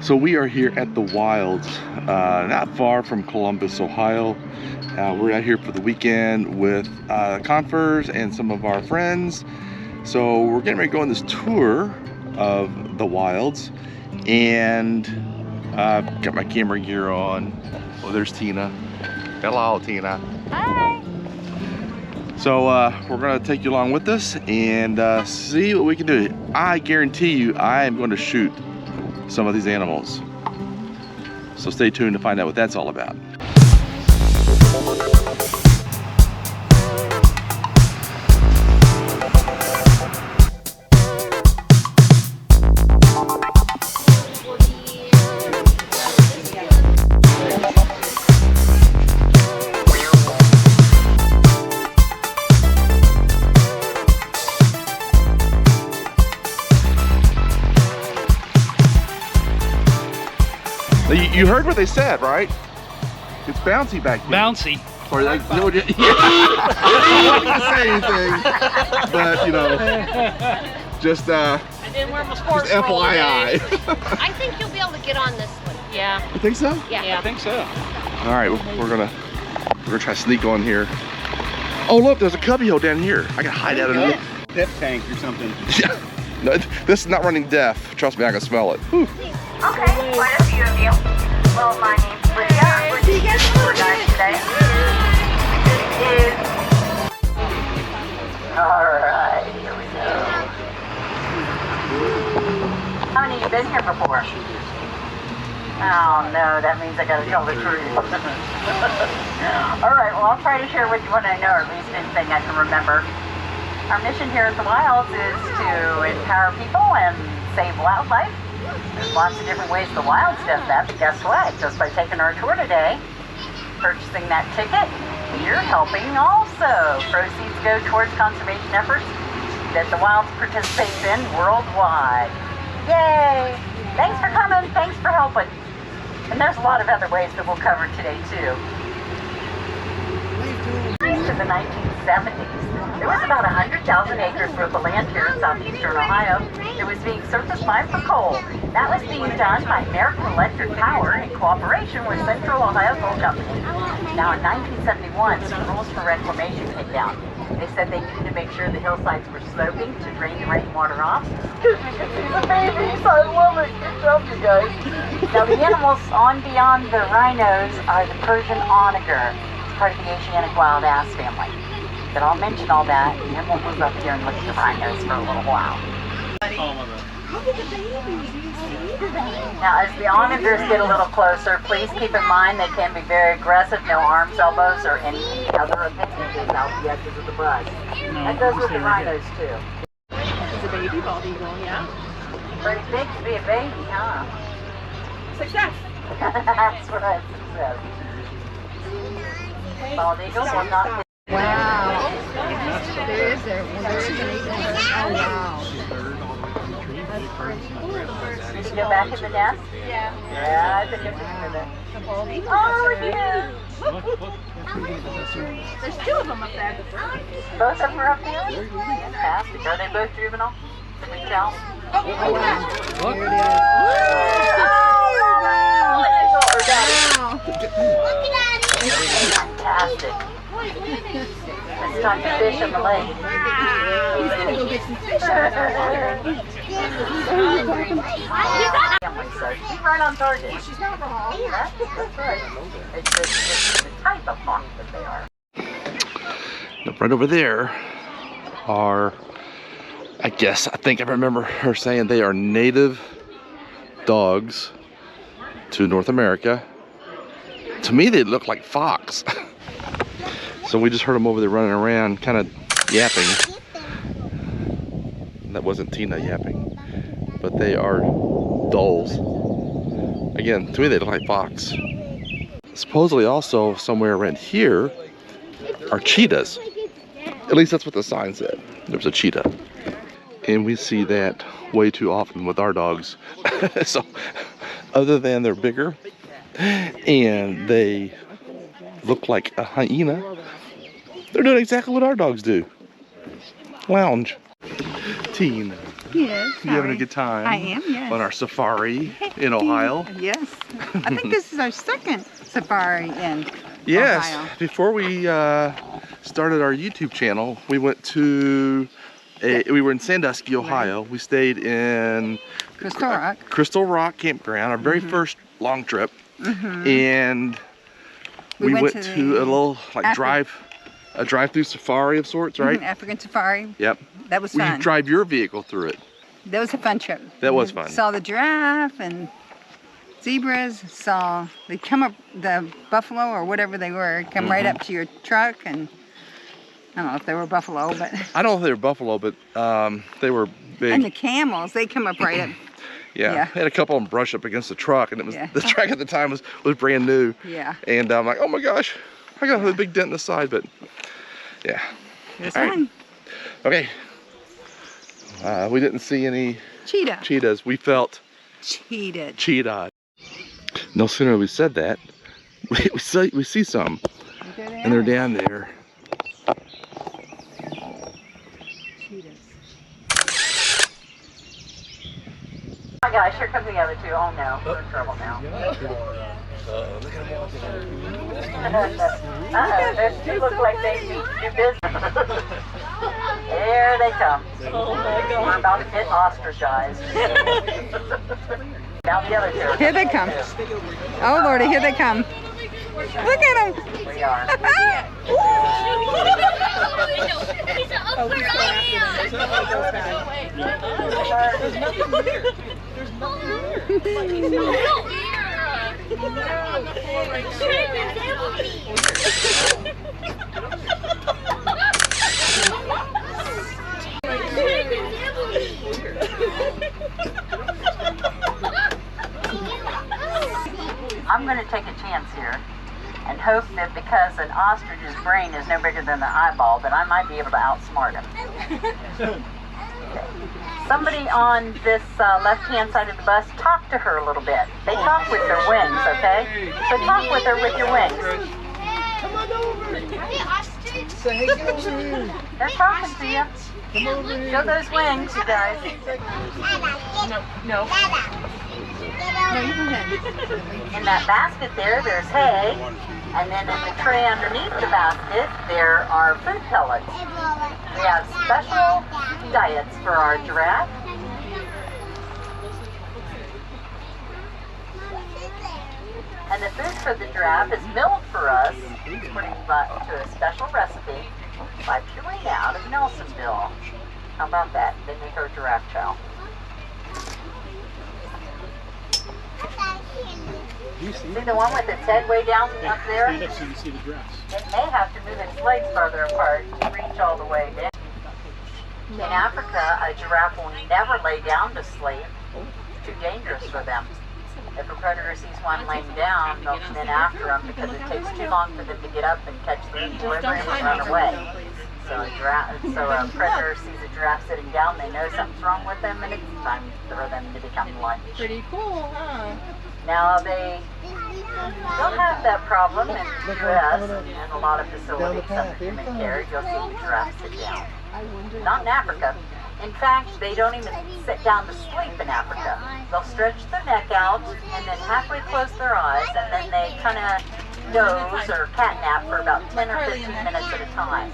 So we are here at the Wilds, not far from Columbus, Ohio. We're out here for the weekend with Confers and some of our friends. So we're getting ready to go on this tour of the Wilds, and got my camera gear on. Oh, there's Tina. Hello, Tina. Hi. So we're gonna take you along with us and see what we can do. I guarantee you, I am going to shoot some of these animals. So stay tuned to find out what that's all about. You heard what they said, right? It's bouncy back here. Bouncy. Or like, no, yeah. I didn't say anything, but you know, just I didn't wear my sports bra FYI. I think you'll be able to get on this one. Yeah. You think so? Yeah. I think so. All right, we're gonna try to sneak on here. Oh look, there's a cubby hole down here. I can hide out in the Pep tank or something. Yeah. No, this is not running deaf. Trust me, I can smell it. Whew. Okay, quite a few of you. Well, my name's Lydia. We're tour guides today. This is... Alright, here we go. How many of you been here before? Oh no, that means I gotta tell the truth. Alright, well I'll try to share with you what I know, or at least anything I can remember. Our mission here at the Wilds is to empower people and save wildlife. There's lots of different ways the Wilds does that, but guess what? Just by taking our tour today, purchasing that ticket, you're helping also. Proceeds go towards conservation efforts that the Wilds participates in worldwide. Yay! Thanks for coming, thanks for helping. And there's a lot of other ways that we'll cover today too. In the 1970s, there was about 100,000 acres worth of land here in Southeastern Ohio that was being surfaced by for coal. That was being done by American Electric Power in cooperation with Central Ohio Coal Company. Now in 1971, some rules for reclamation came down. They said they needed to make sure the hillsides were sloping to drain the rainwater off. Because you can see the babies, I love it. Good job, you guys. Now the animals on beyond the rhinos are the Persian onager. Part of the Asiatic wild ass family. But I'll mention all that, and then we'll move up here and look at the rhinos for a little while. Now, as the onagers get a little closer, please keep in mind they can be very aggressive. No arms, elbows, or any other appendages out the edges of the brush. That goes with the rhinos too. It's a baby bald eagle, yeah. Pretty big to be a baby, huh? Success. That's right, success. Bald eagle will not hit. Wow. There's an eagle. Oh, wow. Did you go back in the nest? Yeah. Yeah, I think it's in there. Oh, yeah. There's two of them up there. Both of them are up there? Fantastic. Are they both juvenile? Can we tell? Oh, yeah. Look. There it is. Fantastic. It's time to fish in the lake. He's going to go get some fish. So she's right on target. She's not wrong. That's right. It's the type of hawk that they are. Now, right over there are, I think I remember her saying they are native dogs to North America. To me, they look like fox. So we just heard them over there running around, kind of yapping. That wasn't Tina yapping, but they are dolls. Again, to me, they look like fox. Supposedly, also somewhere around here are cheetahs. At least that's what the sign said. There's a cheetah, and we see that way too often with our dogs. So, other than they're bigger and they look like a hyena, they're doing exactly what our dogs do. Lounge. Tina. Yes. You having a good time? I am, yes. On our safari in Ohio? Yes. I think this is our second safari in Yes. Ohio. Before we started our YouTube channel, we went to we were in Sandusky, Ohio. We stayed in Crystal Rock Campground, our very first long trip. And we went to a little like drive-through safari of sorts, right? African safari. Yep. That was Well, fun. you drive your vehicle through it. That was a fun trip. That was fun. Saw the giraffe and zebras. They come up, the buffalo or whatever they were, come right up to your truck, and I don't know if they were buffalo, but. I don't know if they were buffalo, but they were big. And the camels, they come up right up. Yeah. Had a couple of them brush up against the truck, and it was Yeah. the truck at the time was brand new. Yeah. And I'm like, oh my gosh, I got a big dent in the side, but yeah. It was All right. fun. Okay. We didn't see any cheetahs. We felt cheetah. No sooner than we said that, we see some, and they're down there. Oh my gosh, here come the other two. Oh no, we're in trouble now. Those two look like they need to do business. There they come. We're about to get ostracized. Now the other two. Here they come. Oh Lordy, here they come. Look at them. We are. I'm going to take a chance here and hope that because an ostrich's brain is no bigger than the eyeball, that I might be able to outsmart him. Somebody on this left-hand side of the bus, talk to her a little bit. They talk with their wings, okay? So talk with her with your wings. Come on over. Hey, ostrich. Say, hey, get over here. They're talking to you. Come over here. Show those wings, you guys. No. In that basket there's hay, and then in the tray underneath the basket, there are food pellets. We have special diets for our giraffe. And the food for the giraffe is milled for us according to a special recipe by Purina out of Nelsonville. How about that? They make our giraffe chow. See the one with its head way down up there? It may have to move its legs farther apart to reach all the way down. In Africa, a giraffe will never lay down to sleep. It's too dangerous for them. If a predator sees one laying down, they'll come in after them because it takes too long for them to get up and catch their equilibrium and run away. So a predator sees a giraffe sitting down, they know something's wrong with them, and it's time for them to become lunch. Pretty cool, huh? Now they don't have that problem in the U.S. and a lot of facilities under human care. You'll see the giraffe sit down. Not in Africa. In fact, they don't even sit down to sleep in Africa. They'll stretch their neck out and then halfway close their eyes, and then they kind of doze or catnap for about 10 or 15 minutes at a time.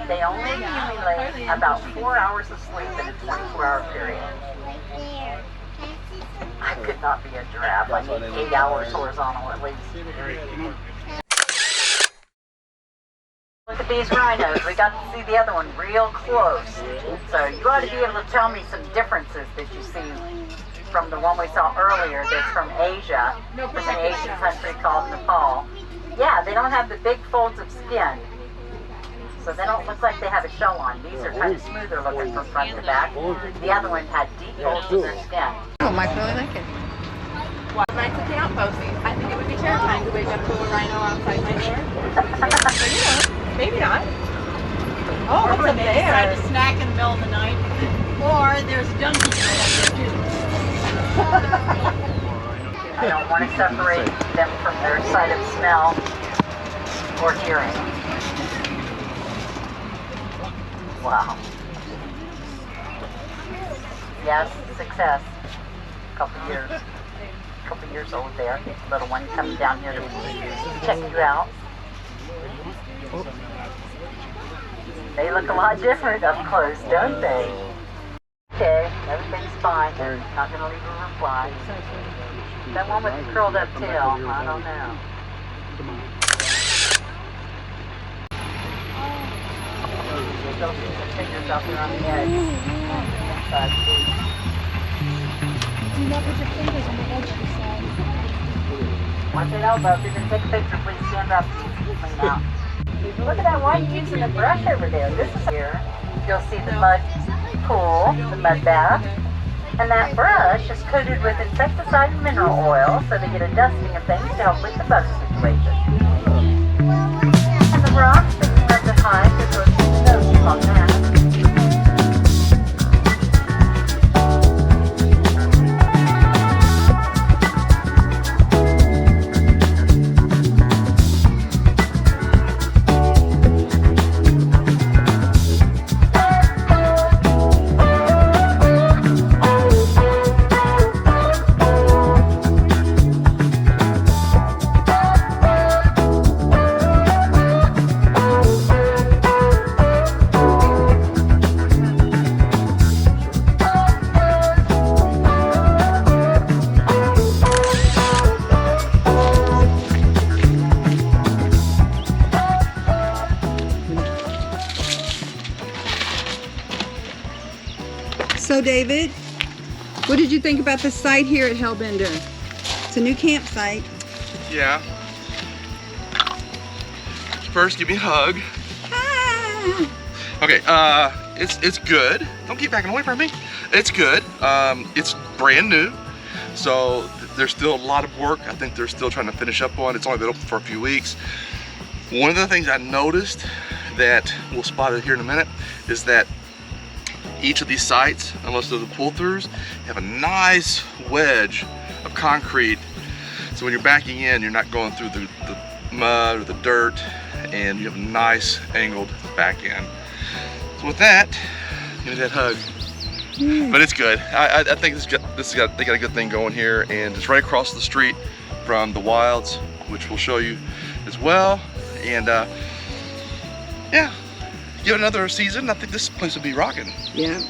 They only accumulate about 4 hours of sleep in a 24-hour period. I could not be a giraffe. I need 8 hours horizontal at least. Look at these rhinos. We got to see the other one real close. So you ought to be able to tell me some differences that you see from the one we saw earlier that's from Asia, from an Asian country called Nepal. Yeah, they don't have the big folds of skin. So they don't look like they have a shell on. These are kind of smoother looking from front to back. The other one had deep folds in their skin. Oh, Mike really like it. Wild nights at the outpost. I think it would be terrifying to wake up to a rhino outside my door. But you know, maybe not. Oh, what's up there? Decide to snack in the middle of the night. Or there's donkeys right up there too. I don't want to separate them from their sight of smell or hearing. Wow. yes, success. Couple years old there. Little one coming down here to check you out. They look a lot different up close, don't they? Okay, everything's fine. They're not going to leave a reply. That one with the curled up tail, I don't know. Still see some fingers out there on the edge. Do not put your fingers on the edge, she said. Watch it elbow. If you're going to take a picture, please stand up so you can clean out. Look at that one using a brush over there. This is here. You'll see the mud pool, the mud bath. And that brush is coated with insecticide and mineral oil so they get a dusting of things to help with the bug situation. And the rocks that you have to hide because there's no on that. So David, what did you think about the site here at Hellbender? It's a new campsite. Yeah. First, give me a hug. Ah. Okay, it's good. Don't keep backing away from me. It's good. It's brand new, so there's still a lot of work. I think they're still trying to finish up on. It's only been open for a few weeks. One of the things I noticed that we'll spot it here in a minute is that each of these sites, unless they're the pull-throughs, have a nice wedge of concrete. So when you're backing in, you're not going through the mud or the dirt, and you have a nice angled back end. So with that, give me that hug. But it's good. I think they got a good thing going here, and it's right across the street from the Wilds, which we'll show you as well. And yeah, give it another season. I think this place will be rocking. Yeah.